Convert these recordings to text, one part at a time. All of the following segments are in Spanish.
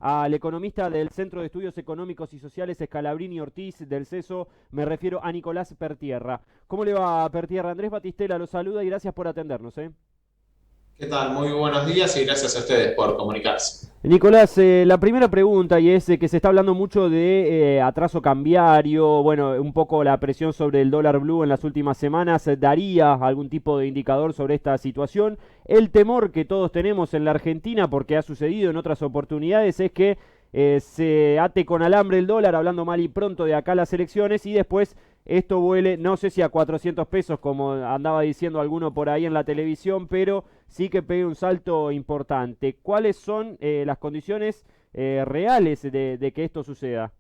al economista del Centro de Estudios Económicos y Sociales Scalabrini Ortiz del CESO, me refiero a Nicolás Pertierra. ¿Cómo le va, Pertierra? Andrés Batistela lo saluda y gracias por atendernos, ¿eh? ¿Qué tal? Muy buenos días y gracias a ustedes por comunicarse. Nicolás, la primera pregunta y es de que se está hablando mucho de atraso cambiario, bueno, un poco la presión sobre el dólar blue en las últimas semanas, ¿daría algún tipo de indicador sobre esta situación? El temor que todos tenemos en la Argentina, porque ha sucedido en otras oportunidades, es que se ate con alambre el dólar, hablando mal y pronto de acá las elecciones, y después esto vuele, no sé si a 400 pesos, como andaba diciendo alguno por ahí en la televisión, pero sí que pegue un salto importante. ¿Cuáles son las condiciones reales de que esto suceda?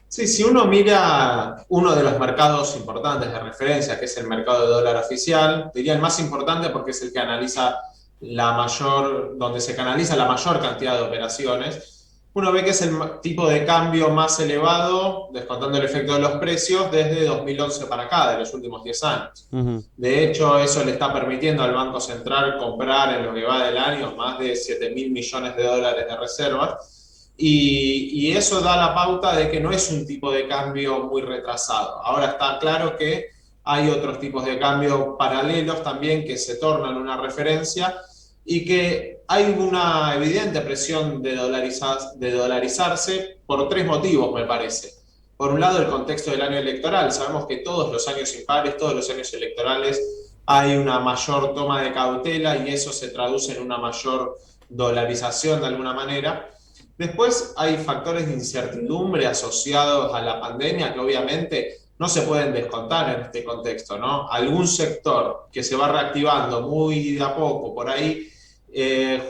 Sí, si uno mira uno de los mercados importantes de referencia, que es el mercado de dólar oficial, diría el más importante porque es el que analiza donde se canaliza la mayor cantidad de operaciones, uno ve que es el tipo de cambio más elevado, descontando el efecto de los precios, desde 2011 para acá, de los últimos 10 años. Ujú. De hecho, eso le está permitiendo al Banco Central comprar en lo que va del año más de 7.000 millones de dólares de reservas. Y eso da la pauta de que no es un tipo de cambio muy retrasado. Ahora está claro que hay otros tipos de cambio paralelos también que se tornan una referencia y que hay una evidente presión de dolarizarse por tres motivos, me parece. Por un lado, el contexto del año electoral. Sabemos que todos los años impares, todos los años electorales, hay una mayor toma de cautela y eso se traduce en una mayor dolarización de alguna manera. Después hay factores de incertidumbre asociados a la pandemia que obviamente no se pueden descontar en este contexto, ¿no? Algún sector que se va reactivando muy de a poco por ahí,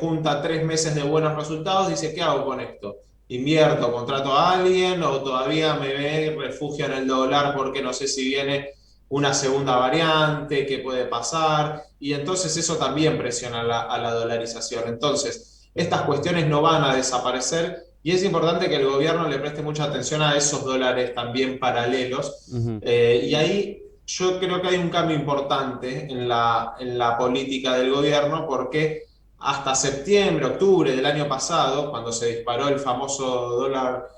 junta 3 meses de buenos resultados, dice, ¿qué hago con esto? ¿Invierto, contrato a alguien o todavía me refugio en el dólar porque no sé si viene una segunda variante, qué puede pasar? Y entonces eso también presiona a la dolarización. Entonces, estas cuestiones no van a desaparecer y es importante que el gobierno le preste mucha atención a esos dólares también paralelos. Ujú. Y ahí yo creo que hay un cambio importante en la política del gobierno porque hasta septiembre, octubre del año pasado, cuando se disparó el famoso dólar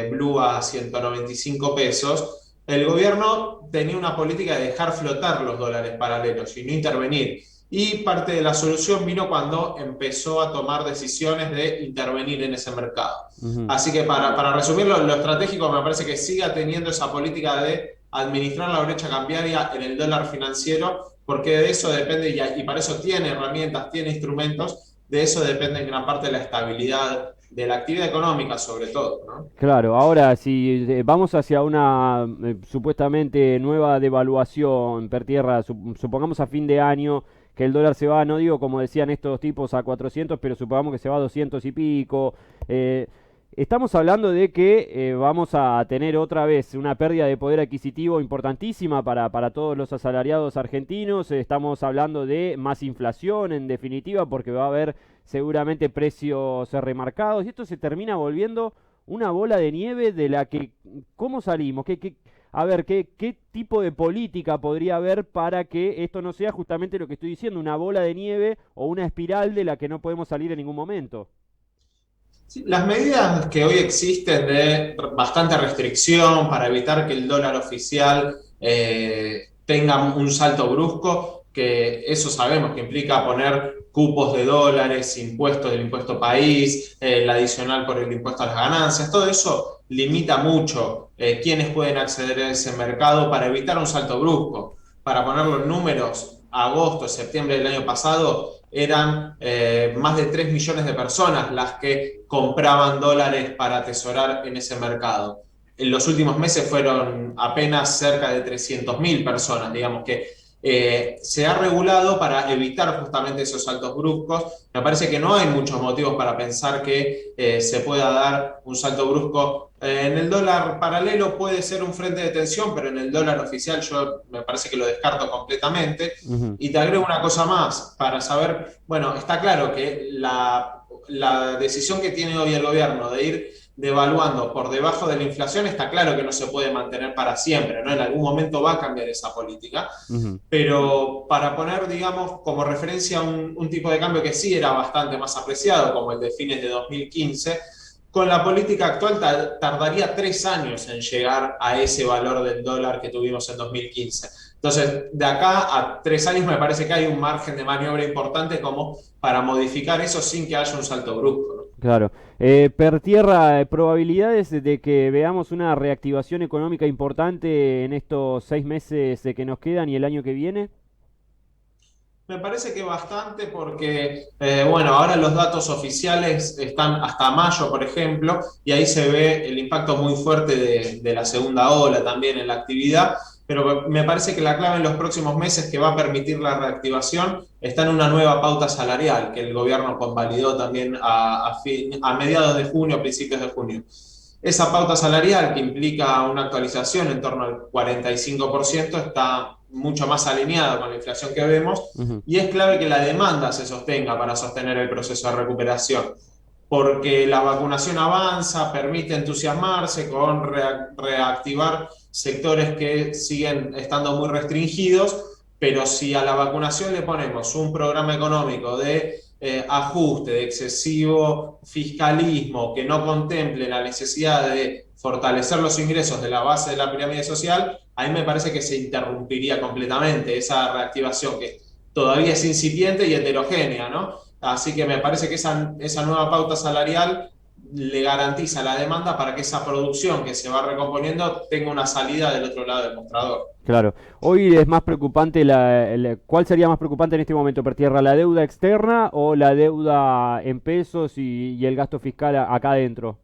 blue a 195 pesos, el gobierno tenía una política de dejar flotar los dólares paralelos y no intervenir. Y parte de la solución vino cuando empezó a tomar decisiones de intervenir en ese mercado. Ujú. Así que para resumir lo estratégico, me parece que siga teniendo esa política de administrar la brecha cambiaria en el dólar financiero, porque de eso depende, y para eso tiene herramientas, tiene instrumentos, de eso depende en gran parte la estabilidad de la actividad económica, sobre todo, ¿no? Claro, ahora si vamos hacia una supuestamente nueva devaluación per tierra, supongamos a fin de año que el dólar se va, no digo como decían estos tipos a 400, pero supongamos que se va a 200 y pico. eh, Estamos hablando de que vamos a tener otra vez una pérdida de poder adquisitivo importantísima para todos los asalariados argentinos. Estamos hablando de más inflación en definitiva porque va a haber seguramente precios remarcados y esto se termina volviendo una bola de nieve de la que, ¿cómo salimos? A ver, ¿qué tipo de política podría haber para que esto no sea justamente lo que estoy diciendo, una bola de nieve o una espiral de la que no podemos salir en ningún momento? Sí, las medidas que hoy existen de bastante restricción para evitar que el dólar oficial tenga un salto brusco, que eso sabemos que implica poner cupos de dólares, impuestos del impuesto país, el adicional por el impuesto a las ganancias, todo eso limita mucho quiénes pueden acceder a ese mercado para evitar un salto brusco. Para poner los números, agosto, septiembre del año pasado, eran más de 3 millones de personas las que compraban dólares para atesorar en ese mercado. En los últimos meses fueron apenas cerca de 300.000 personas, digamos que se ha regulado para evitar justamente esos saltos bruscos. Me parece que no hay muchos motivos para pensar que se pueda dar un salto brusco. En el dólar paralelo puede ser un frente de tensión, pero en el dólar oficial yo me parece que lo descarto completamente. Ujú. Y te agrego una cosa más para saber, bueno, está claro que la decisión que tiene hoy el gobierno de ir devaluando por debajo de la inflación, está claro que no se puede mantener para siempre, ¿no? En algún momento va a cambiar esa política, Ujú. pero para poner, digamos, como referencia un tipo de cambio que sí era bastante más apreciado, como el de fines de 2015, con la política actual tardaría 3 años en llegar a ese valor del dólar que tuvimos en 2015. Entonces, de acá a 3 años me parece que hay un margen de maniobra importante como para modificar eso sin que haya un salto brusco, ¿no? Claro. Per tierra, probabilidades de que veamos una reactivación económica importante en estos 6 meses que nos quedan y el año que viene. Me parece que bastante porque, bueno, ahora los datos oficiales están hasta mayo, por ejemplo, y ahí se ve el impacto muy fuerte de la segunda ola también en la actividad, pero me parece que la clave en los próximos meses que va a permitir la reactivación está en una nueva pauta salarial que el gobierno convalidó también a mediados de junio, principios de junio. Esa pauta salarial, que implica una actualización en torno al 45%, está mucho más alineada con la inflación que vemos Ujú. y es clave que la demanda se sostenga para sostener el proceso de recuperación, porque la vacunación avanza, permite entusiasmarse con reactivar sectores que siguen estando muy restringidos, pero si a la vacunación le ponemos un programa económico de ajuste, de excesivo fiscalismo, que no contemple la necesidad de fortalecer los ingresos de la base de la pirámide social, ahí me parece que se interrumpiría completamente esa reactivación que todavía es incipiente y heterogénea, ¿no? Así que me parece que esa nueva pauta salarial le garantiza la demanda para que esa producción que se va recomponiendo tenga una salida del otro lado del mostrador. Claro. Hoy es más preocupante ¿cuál sería más preocupante en este momento, per tierra, la deuda externa o la deuda en pesos y el gasto fiscal acá adentro?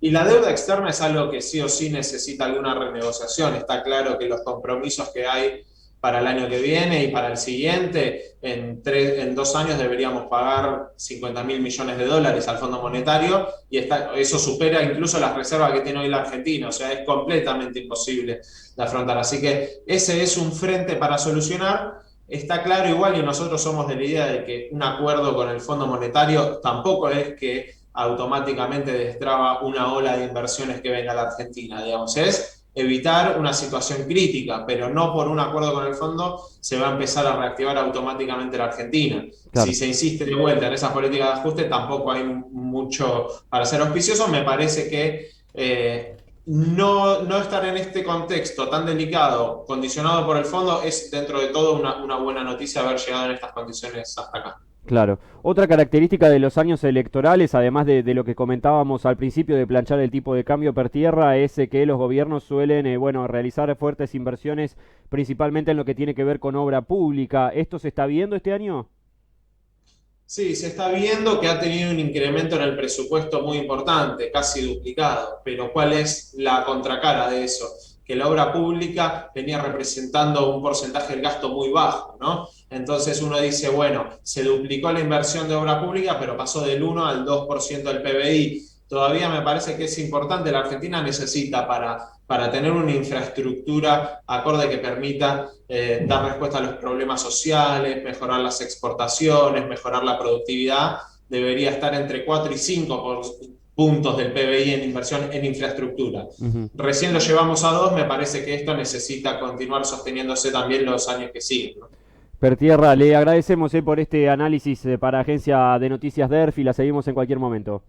Y la deuda externa es algo que sí o sí necesita alguna renegociación. Está claro que los compromisos que hay para el año que viene y para el siguiente, en 2 años deberíamos pagar 50.000 millones de dólares al Fondo Monetario y eso supera incluso las reservas que tiene hoy la Argentina. O sea, es completamente imposible de afrontar. Así que ese es un frente para solucionar. Está claro igual y nosotros somos de la idea de que un acuerdo con el Fondo Monetario tampoco es que automáticamente destraba una ola de inversiones que venga a la Argentina, digamos, es evitar una situación crítica, pero no por un acuerdo con el fondo se va a empezar a reactivar automáticamente la Argentina. Si Claro. se insiste de vuelta en esas políticas de ajuste, tampoco hay mucho para ser auspicioso. Me parece que no estar en este contexto tan delicado, condicionado por el fondo, es dentro de todo una buena noticia haber llegado en estas condiciones hasta acá. Claro. Otra característica de los años electorales, además de lo que comentábamos al principio de planchar el tipo de cambio per tierra, es que los gobiernos suelen, bueno, realizar fuertes inversiones, principalmente en lo que tiene que ver con obra pública. ¿Esto se está viendo este año? Sí, se está viendo que ha tenido un incremento en el presupuesto muy importante, casi duplicado, pero ¿cuál es la contracara de eso? Que la obra pública venía representando un porcentaje del gasto muy bajo, ¿no? Entonces uno dice, bueno, se duplicó la inversión de obra pública, pero pasó del 1 al 2% del PBI. Todavía me parece que es importante, la Argentina necesita para tener una infraestructura acorde que permita dar respuesta a los problemas sociales, mejorar las exportaciones, mejorar la productividad, debería estar entre 4 y 5 puntos del PBI en inversión en infraestructura. Ujú. Recién lo llevamos a 2, me parece que esto necesita continuar sosteniéndose también los años que siguen, ¿no? Per tierra, le agradecemos por este análisis para Agencia de Noticias DERF y la seguimos en cualquier momento.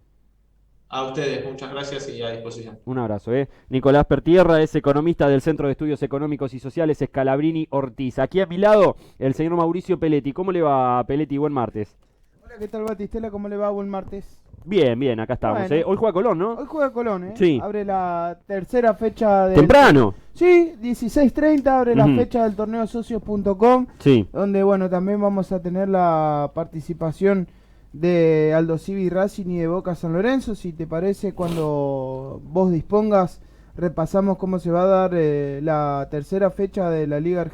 A ustedes, muchas gracias y a disposición. Un abrazo, ¿eh? Nicolás Pertierra es economista del Centro de Estudios Económicos y Sociales Scalabrini Ortiz. Aquí a mi lado, el señor Mauricio Peletti. ¿Cómo le va, Peletti? Buen martes. Hola, ¿qué tal, Batistela? ¿Cómo le va? Buen martes. Bien, bien, acá estamos, Bueno, Hoy juega Colón, ¿no? hoy juega Colón, ¿eh? Sí. Abre la tercera fecha del... Temprano. Sí, 16:30 abre la Ujú. fecha del torneo socios.com, Sí. donde, bueno, también vamos a tener la participación de Aldo Civi Racing y de Boca San Lorenzo. Si te parece, cuando vos dispongas, repasamos cómo se va a dar la tercera fecha de la Liga Argentina.